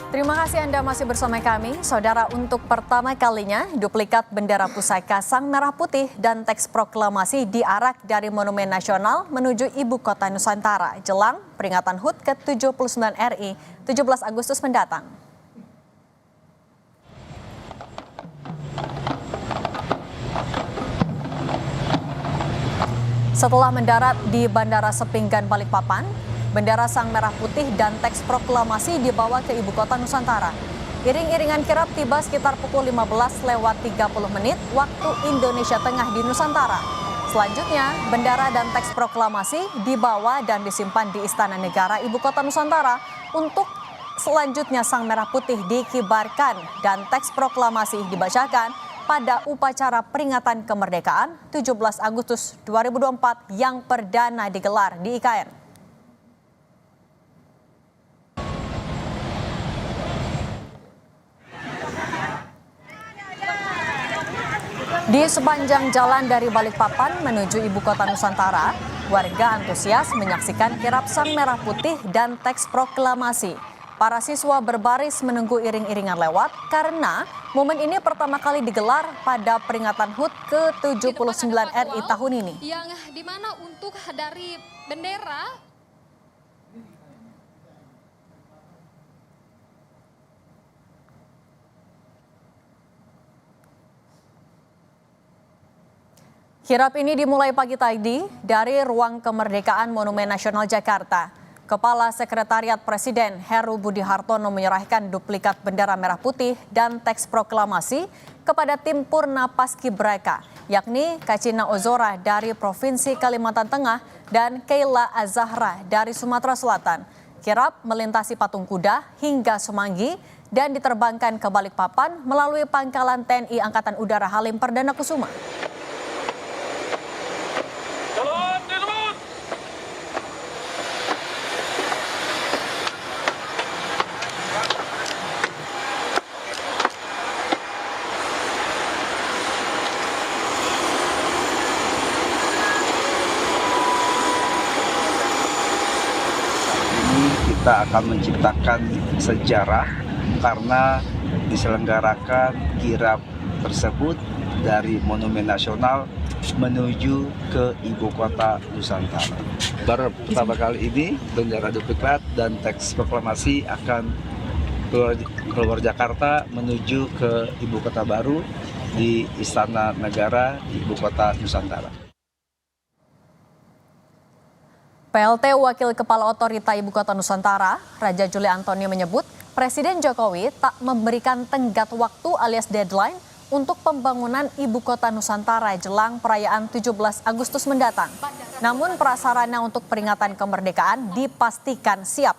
Terima kasih Anda masih bersama kami. Saudara, untuk pertama kalinya duplikat bendera pusaka Sang Merah Putih dan teks proklamasi diarak dari Monumen Nasional menuju Ibu Kota Nusantara jelang peringatan HUT ke-79 RI 17 Agustus mendatang. Setelah mendarat di Bandara Sepinggan Balikpapan, bendera Sang Merah Putih dan teks proklamasi dibawa ke Ibu Kota Nusantara. Iring-iringan kirap tiba sekitar pukul 15:30 waktu Indonesia Tengah di Nusantara. Selanjutnya, bendera dan teks proklamasi dibawa dan disimpan di Istana Negara Ibu Kota Nusantara untuk selanjutnya Sang Merah Putih dikibarkan dan teks proklamasi dibacakan pada upacara peringatan kemerdekaan 17 Agustus 2024 yang perdana digelar di IKN. Di sepanjang jalan dari Balikpapan menuju Ibu Kota Nusantara, warga antusias menyaksikan kirap Sang Merah Putih dan teks proklamasi. Para siswa berbaris menunggu iring-iringan lewat karena momen ini pertama kali digelar pada peringatan HUT ke-79 RI tahun ini. Yang dimana untuk dari bendera kirap ini dimulai pagi tadi dari Ruang Kemerdekaan Monumen Nasional Jakarta. Kepala Sekretariat Presiden Heru Budi Hartono menyerahkan duplikat bendera merah putih dan teks proklamasi kepada tim Purna Paskibraka, yakni Kacina Ozora dari Provinsi Kalimantan Tengah dan Keila Azahra dari Sumatera Selatan. Kirap melintasi patung kuda hingga Semanggi dan diterbangkan ke Balikpapan melalui Pangkalan TNI Angkatan Udara Halim Perdana Kusuma. Kita akan menciptakan sejarah karena diselenggarakan kirap tersebut dari Monumen Nasional menuju ke Ibu Kota Nusantara. Baru pertama kali ini bendera duplikat dan teks proklamasi akan keluar Jakarta menuju ke Ibu Kota baru di Istana Negara Ibu Kota Nusantara. PLT Wakil Kepala Otorita Ibu Kota Nusantara, Raja Juli Antoni menyebut Presiden Jokowi tak memberikan tenggat waktu alias deadline untuk pembangunan Ibu Kota Nusantara jelang perayaan 17 Agustus mendatang. Namun prasarana untuk peringatan kemerdekaan dipastikan siap.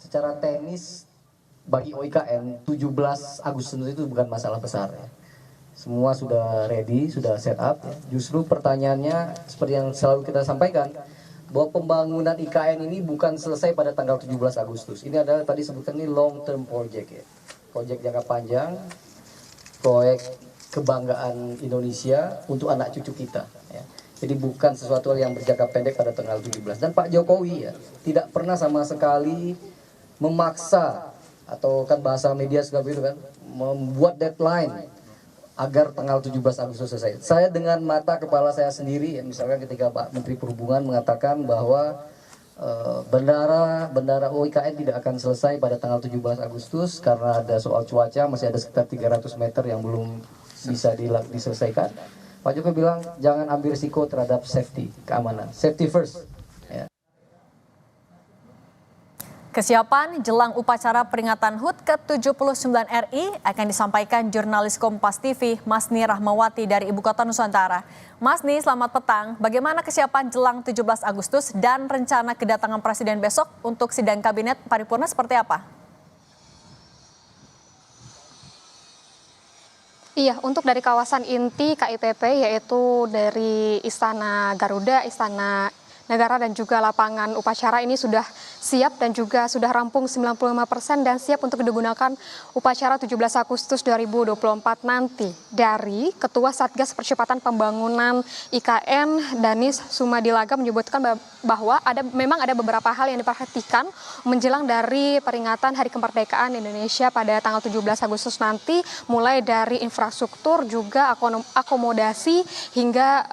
Secara teknis bagi OIKN 17 Agustus itu bukan masalah besar ya. Semua sudah ready, sudah set up ya. Justru pertanyaannya seperti yang selalu kita sampaikan bahwa pembangunan IKN ini bukan selesai pada tanggal 17 Agustus. Ini adalah tadi sebutkan ini long term project ya. Proyek jangka panjang, proyek kebanggaan Indonesia untuk anak cucu kita ya. Jadi bukan sesuatu yang berjangka pendek pada tanggal 17. Dan Pak Jokowi ya tidak pernah sama sekali memaksa atau kan bahasa media seperti itu kan, membuat deadline agar tanggal 17 Agustus selesai. Saya dengan mata kepala saya sendiri, ya, misalkan ketika Pak Menteri Perhubungan mengatakan bahwa bendara OIKN tidak akan selesai pada tanggal 17 Agustus karena ada soal cuaca, masih ada sekitar 300 meter yang belum bisa diselesaikan. Pak Jokowi bilang jangan ambil risiko terhadap safety, keamanan, safety first. Kesiapan jelang upacara peringatan HUT ke-79 RI akan disampaikan jurnalis Kompas TV Masni Rahmawati dari Ibu Kota Nusantara. Masni, selamat petang. Bagaimana kesiapan jelang 17 Agustus dan rencana kedatangan Presiden besok untuk sidang kabinet paripurna seperti apa? Iya, untuk dari kawasan inti KIPP yaitu dari Istana Garuda, Istana negara dan juga lapangan upacara ini sudah siap dan juga sudah rampung 95% dan siap untuk digunakan upacara 17 Agustus 2024 nanti. Dari Ketua Satgas Percepatan Pembangunan IKN Danis Sumadilaga menyebutkan bahwa memang ada beberapa hal yang diperhatikan menjelang dari peringatan Hari Kemerdekaan Indonesia pada tanggal 17 Agustus nanti, mulai dari infrastruktur juga akomodasi hingga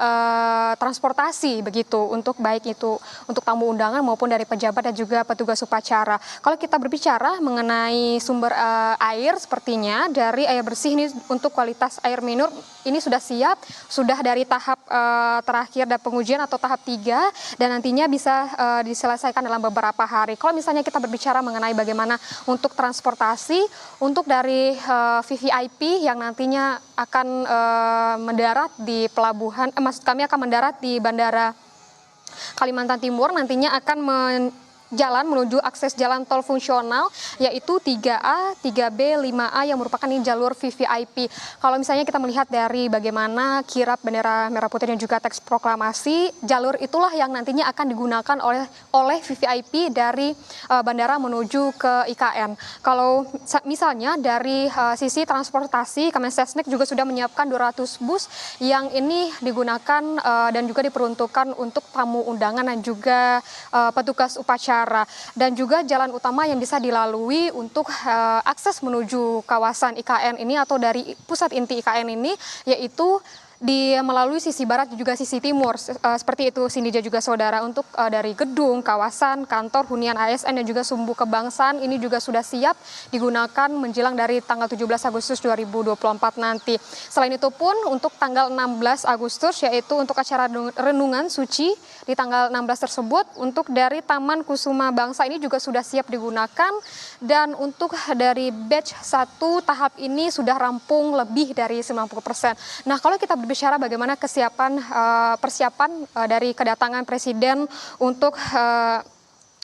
transportasi begitu, untuk baik itu untuk tamu undangan maupun dari pejabat dan juga petugas upacara. Kalau kita berbicara mengenai sumber air, sepertinya dari air bersih ini untuk kualitas air minum ini sudah siap, sudah dari tahap terakhir dan pengujian atau tahap 3 dan nantinya bisa diselesaikan dalam beberapa hari. Kalau misalnya kita berbicara mengenai bagaimana untuk transportasi, untuk dari VVIP yang nantinya akan mendarat di pelabuhan, maksud kami akan mendarat di Bandara Kalimantan Timur, nantinya akan jalan menuju akses jalan tol fungsional yaitu 3A, 3B, 5A yang merupakan ini jalur VVIP. Kalau misalnya kita melihat dari bagaimana kirap bendera merah putih dan juga teks proklamasi, jalur itulah yang nantinya akan digunakan oleh VVIP dari bandara menuju ke IKN. Kalau misalnya dari sisi transportasi, Kemensesnek juga sudah menyiapkan 200 bus yang ini digunakan dan juga diperuntukkan untuk tamu undangan dan juga petugas upacara. Dan juga jalan utama yang bisa dilalui untuk akses menuju kawasan IKN ini atau dari pusat inti IKN ini, yaitu melalui sisi barat dan juga sisi timur. Seperti itu Cindy juga saudara, untuk dari gedung, kawasan, kantor, hunian ASN dan juga sumbu kebangsaan ini juga sudah siap digunakan menjelang dari tanggal 17 Agustus 2024 nanti. Selain itu pun untuk tanggal 16 Agustus yaitu untuk acara renungan suci di tanggal 16 tersebut, untuk dari Taman Kusuma Bangsa ini juga sudah siap digunakan, dan untuk dari batch 1 tahap ini sudah rampung lebih dari 90%. Nah, kalau kita berbicara bagaimana persiapan dari kedatangan Presiden untuk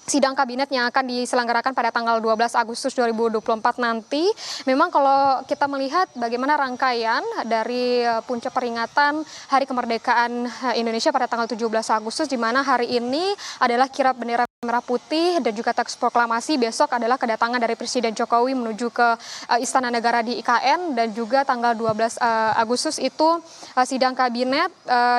sidang kabinet yang akan diselenggarakan pada tanggal 12 Agustus 2024 nanti, memang kalau kita melihat bagaimana rangkaian dari puncak peringatan Hari Kemerdekaan Indonesia pada tanggal 17 Agustus, di mana hari ini adalah kirap bendera merah putih dan juga teks proklamasi, besok adalah kedatangan dari Presiden Jokowi menuju ke Istana Negara di IKN, dan juga tanggal 12 Agustus itu sidang kabinet.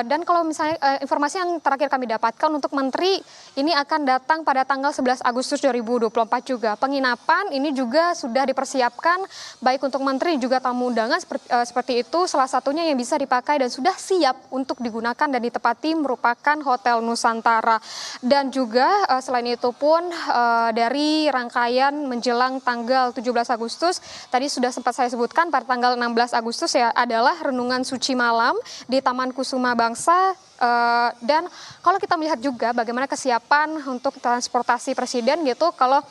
Dan kalau misalnya informasi yang terakhir kami dapatkan, untuk menteri ini akan datang pada tanggal 11 Agustus 2024 juga. Penginapan ini juga sudah dipersiapkan baik untuk menteri juga tamu undangan seperti itu. Salah satunya yang bisa dipakai dan sudah siap untuk digunakan dan ditepati merupakan Hotel Nusantara. Dan juga selain itu pun dari rangkaian menjelang tanggal 17 Agustus, tadi sudah sempat saya sebutkan pada tanggal 16 Agustus ya adalah renungan suci malam di Taman Kusuma Bangsa. Dan kalau kita melihat juga bagaimana kesiapan untuk transportasi Presiden gitu, kalau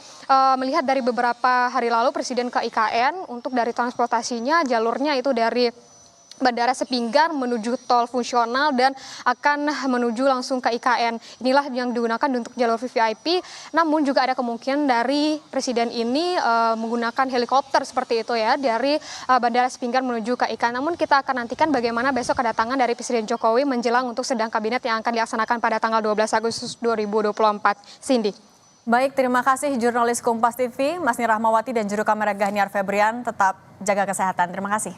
melihat dari beberapa hari lalu Presiden ke IKN, untuk dari transportasinya jalurnya itu dari Bandara Sepinggan menuju tol fungsional dan akan menuju langsung ke IKN. Inilah yang digunakan untuk jalur VVIP. Namun juga ada kemungkinan dari Presiden ini menggunakan helikopter seperti itu ya, dari Bandara Sepinggan menuju ke IKN. Namun kita akan nantikan bagaimana besok kedatangan dari Presiden Jokowi menjelang untuk sidang kabinet yang akan dilaksanakan pada tanggal 12 Agustus 2024. Cindy. Baik, terima kasih jurnalis Kompas TV, Masni Rahmawati dan juru kamera Gahniar Febrian. Tetap jaga kesehatan. Terima kasih.